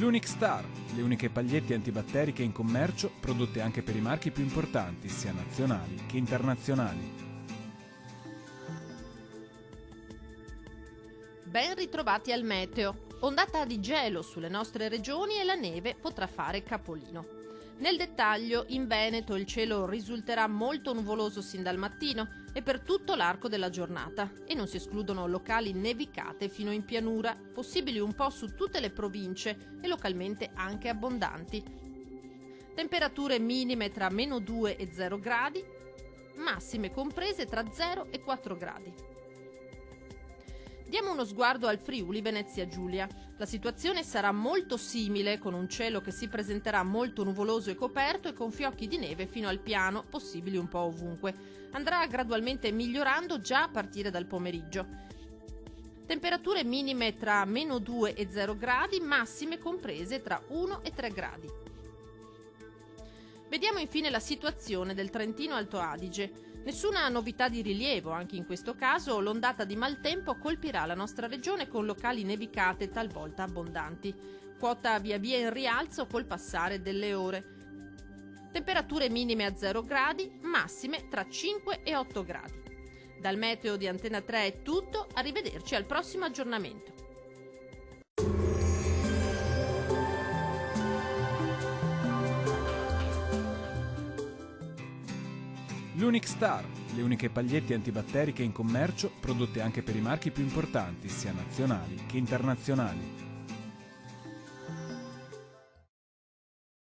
L'Unic Star, le uniche pagliette antibatteriche in commercio, prodotte anche per i marchi più importanti, sia nazionali che internazionali. Ben ritrovati al meteo. Ondata di gelo sulle nostre regioni e la neve potrà fare capolino. Nel dettaglio, in Veneto il cielo risulterà molto nuvoloso sin dal mattino e per tutto l'arco della giornata e non si escludono locali nevicate fino in pianura, possibili un po' su tutte le province e localmente anche abbondanti. Temperature minime tra -2 e 0 gradi, massime comprese tra 0 e 4 gradi. Diamo uno sguardo al Friuli Venezia Giulia. La situazione sarà molto simile, con un cielo che si presenterà molto nuvoloso e coperto e con fiocchi di neve fino al piano, possibili un po' ovunque. Andrà gradualmente migliorando già a partire dal pomeriggio. Temperature minime tra -2 e 0 gradi, massime comprese tra 1 e 3 gradi. Vediamo infine la situazione del Trentino Alto Adige. Nessuna novità di rilievo, anche in questo caso l'ondata di maltempo colpirà la nostra regione con locali nevicate talvolta abbondanti. Quota via via in rialzo col passare delle ore. Temperature minime a 0 gradi, massime tra 5 e 8 gradi. Dal meteo di Antena 3 è tutto, arrivederci al prossimo aggiornamento. L'Unic Star, le uniche pagliette antibatteriche in commercio, prodotte anche per i marchi più importanti, sia nazionali che internazionali.